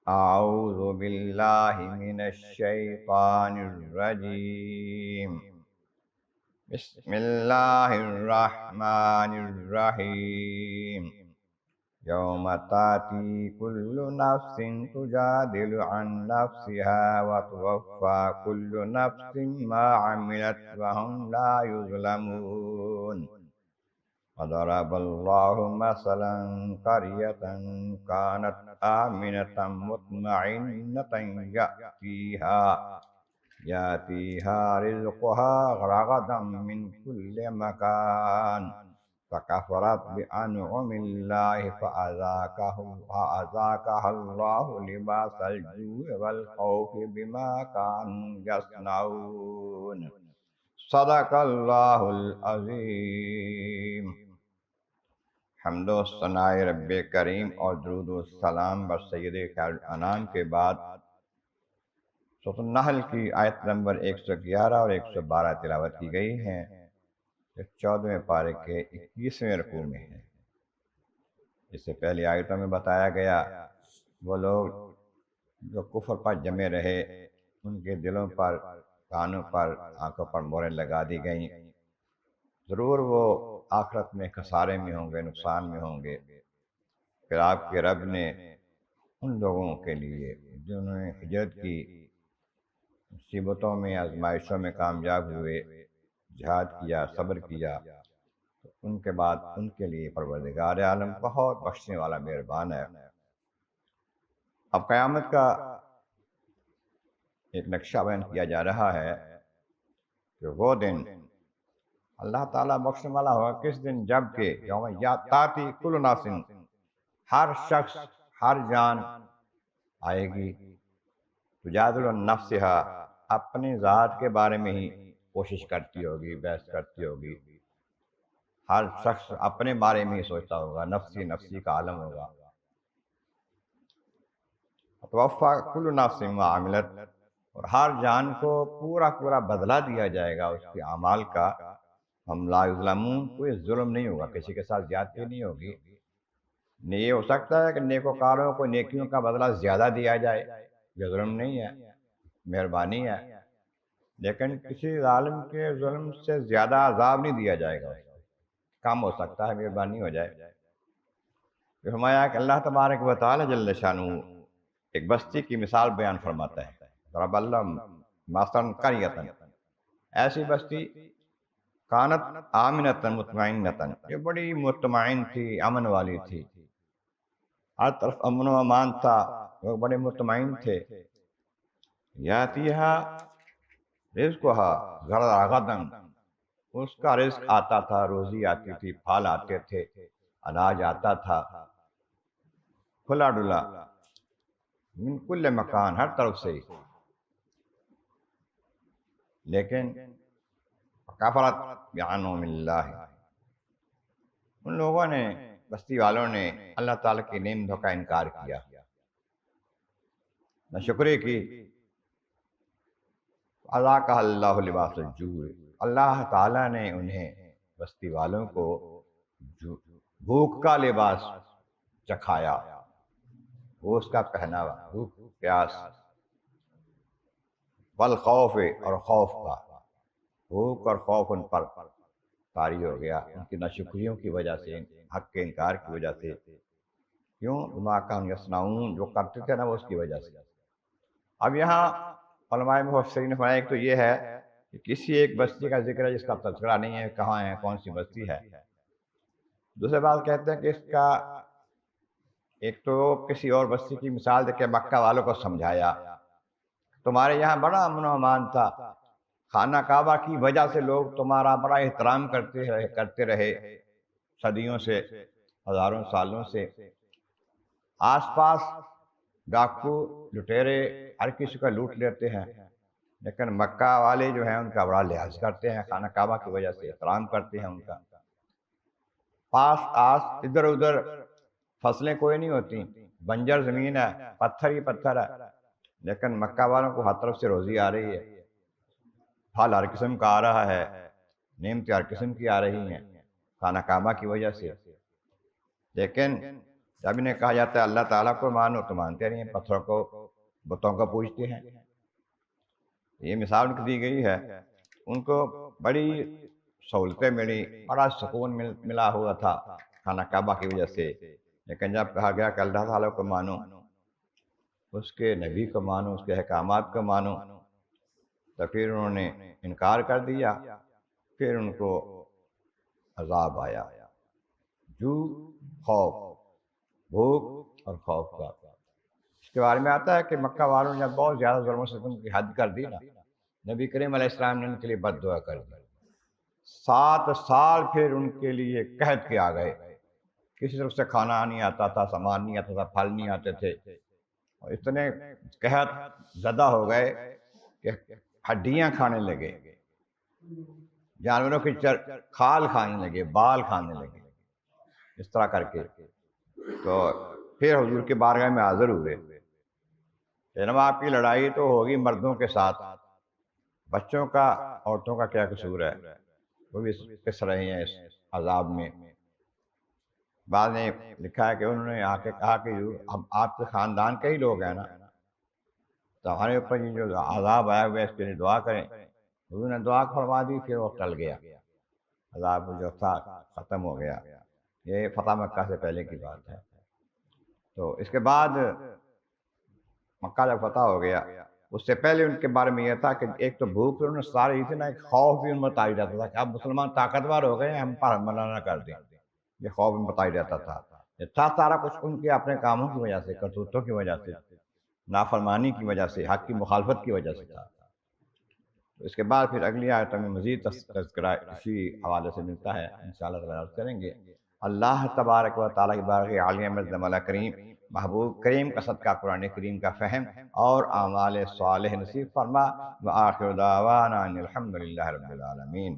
أعوذ بالله من الشيطان الرجيم. بسم الله الرحمن الرحيم. يوم تأتي كل نفس تجادل عن نفسها وتوفى كل نفس ما عملت وهم لا يظلمون. وضرب الله مثلا قرية كانت آمنة مطمئنة يأتيها رزقها رغدا من كل مكان فكفرت بأنعم الله فأذاقها الله لباس الجوع والخوف بما كانوا يصنعون. صدق اللہ العظیم. حمد و ثناء رب کریم اور درود و سلام بر سید خیر الانام کے بعد سورۃ النحل کی آیت نمبر 111 اور 112 تلاوت کی گئی ہیں، جو 14ویں پارے کے 21ویں رکوع میں ہیں. اس سے پہلی آیتوں میں بتایا گیا وہ لوگ جو کفر پر جمے رہے، ان کے دلوں پر، کانوں پر، آنکھوں پر موریں لگا دی گئیں. ضرور وہ آخرت میں خسارے میں ہوں گے، نقصان میں ہوں گے. پھر آپ کے رب نے ان لوگوں کے لیے جنہوں نے ہجرت کی، مصیبتوں میں، آزمائشوں میں کامیاب ہوئے، جہاد کیا، صبر کیا، تو ان کے بعد ان کے لیے پروردگار عالم بہت بخشنے والا مہربان ہے. اب قیامت کا ایک نقشہ بیان کیا جا رہا ہے کہ وہ دن اللہ تعالیٰ بخشنے والا ہوگا. کس دن؟ جب کہ یوم یاتاتی کل نفس، ہر شخص، ہر جان آئے گی، تجادل عن نفسہا، اپنی ذات کے بارے میں ہی کوشش کرتی ہوگی، بحث کرتی ہوگی. ہر شخص اپنے بارے میں ہی سوچتا ہوگا، نفسی نفسی کا عالم ہوگا. توفیٰ کل نفس ما عملت، اور ہر جان کو پورا پورا بدلہ دیا جائے گا اس کے اعمال کا. ہم لا یظلمون، کوئی ظلم نہیں ہوگا، کسی کے ساتھ زیادتی نہیں ہوگی. نہیں یہ ہو سکتا ہے کہ نیکوکاروں کو نیکیوں کا بدلہ زیادہ دیا جائے، یہ ظلم نہیں ہے، مہربانی ہے. لیکن کسی ظالم کے ظلم سے زیادہ عذاب نہیں دیا جائے گا، کم ہو سکتا ہے، مہربانی ہو جائے. فرمایا کہ اللہ تبارک و تعالی جل شانہ ایک بستی کی مثال بیان فرماتا ہے. ضرب اللہ مثلا قریۃ، ایسی بستی کانت آمنۃ مطمئنۃ، یہ بڑی مطمئن تھی، امن والی تھی، ہر طرف امن و امان تھا، وہ بڑے مطمئن تھے. یاتیہا رزقہا رغداً، اس کا رزق آتا تھا، روزی آتی تھی، پھل آتے تھے، اناج آتا تھا کھلا ڈلا، من کل مکان، ہر طرف سے. لیکن کفرت بانعم اللہ، ان لوگوں نے، بستی والوں نے اللہ تعالیٰ کی نعمتوں کا انکار کیا، ناشکری کی. اذاقہ اللہ لباس الجوع، اللہ تعالیٰ نے انہیں، بستی والوں کو، بھوک کا لباس چکھایا، وہ اس کا پہناوا، بھوک پیاس. والخوف، اور خوف کا، بھوک اور خوف ان پر طاری ہو گیا ان کی ناشکریوں کی وجہ سے، حق کے انکار کی وجہ سے. کیوں؟ بما کانوا یصنعون، جو کرتے تھے نا وہ اس کی وجہ سے. اب یہاں علماء مفسرین نے فرمایا ایک تو یہ ہے کہ کسی ایک بستی کا ذکر ہے جس کا تذکرہ نہیں ہے، کہاں ہے، کون سی بستی ہے. دوسری بات کہتے ہیں کہ اس کا ایک تو کسی اور بستی کی مثال دے کے مکہ والوں کو سمجھایا، تمہارے یہاں بڑا امن و امان تھا، خانہ کعبہ کی وجہ سے لوگ تمہارا بڑا احترام کرتے رہے صدیوں سے، ہزاروں سالوں سے. آس پاس ڈاکو، لٹیرے ہر کسی کا لوٹ لیتے ہیں، لیکن مکہ والے جو ہیں ان کا بڑا لحاظ کرتے ہیں، خانہ کعبہ کی وجہ سے احترام کرتے ہیں ان کا. پاس آس ادھر ادھر فصلیں کوئی نہیں ہوتی، بنجر زمین ہے، پتھر ہی پتھر ہے، لیکن مکہ والوں کو ہر طرف سے روزی آ رہی ہے، پھل ہر قسم کا آ رہا ہے، نعمتیں ہر قسم کی آ رہی ہیں خانہ کعبہ کی وجہ سے. لیکن جب انہیں کہا جاتا ہے اللہ تعالیٰ کو مانو تو مانتے نہیں ہیں، پتھروں کو بتوں کو پوجتے ہیں۔ یہ مثال ان کی دی گئی ہے، ان کو بڑی سہولتیں ملی، بڑا سکون ملا ہوا تھا خانہ کعبہ کی وجہ سے، لیکن جب کہا گیا کہ اللہ تعالیٰ کو مانو، اس کے نبی کو مانو، اس کے احکامات کو مانو، تو پھر انہوں نے انکار کر دیا، پھر ان کو عذاب آیا، جو خوف، بھوک اور خوف کا۔ اس کے بارے میں آتا ہے کہ مکہ والوں نے جب بہت زیادہ ظلم و ستم کی حد کر دی نا، نبی کریم علیہ السلام نے ان کے لیے بد دعا کر دی۔ 7 سال پھر ان کے لیے قحط کے آ گئے، کسی طرف سے کھانا نہیں آتا تھا، سامان نہیں آتا تھا، پھل نہیں آتے تھے، اور اتنے قحط زدہ ہو گئے کہ ہڈیاں کھانے لگے، جانوروں کی کھال کھانے لگے، بال کھانے لگے، اس طرح کر کے۔ تو پھر حضور کے بارگاہ میں حاضر ہوئے، جناب آپ کی لڑائی تو ہوگی مردوں کے ساتھ، بچوں کا، عورتوں کا کیا قصور ہے؟ وہ بھی پس رہے ہیں اس عذاب میں۔ بعد نے لکھا ہے کہ انہوں نے آ کے کہا کہ اب آپ کے خاندان کے ہی لوگ ہیں نا، تو ہمارے اوپر یہ جو عذاب آیا ہوا ہے اس کے لیے دعا کریں۔ حضور نے دعا فرما دی، پھر وہ ٹل گیا، عذاب جو تھا ختم ہو گیا۔ یہ فتح مکہ سے پہلے کی بات ہے۔ تو اس کے بعد مکہ جب فتح ہو گیا، اس سے پہلے ان کے بارے میں یہ تھا کہ ایک تو بھوک انہوں نے ساری تھی نا، ایک خوف بھی ان میں بتایا جاتا تھا کہ اب مسلمان طاقتور ہو گئے ہیں، ہم پر حملہ نہ کر دیں، یہ خوف ان بتایا جاتا تھا۔ یہ تھا سارا کچھ ان کے اپنے کاموں کی وجہ سے، کرتوتوں کی وجہ سے، نافرمانی کی وجہ سے، حق کی مخالفت کی وجہ سے تھا۔ اس کے بعد پھر اگلی آیتوں میں مزید تذکرہ اسی حوالے سے ملتا ہے، انشاءاللہ تعالیٰ عرض کریں گے۔ اللہ تبارک و تعالیٰ کی بارگاہ عالیہ میں مولا کریم محبوب کریم کا صدقہ قرآن کریم کا فہم اور اعمال صالح نصیب فرما۔ وآخر دعوانا ان الحمد للہ رب العالمین۔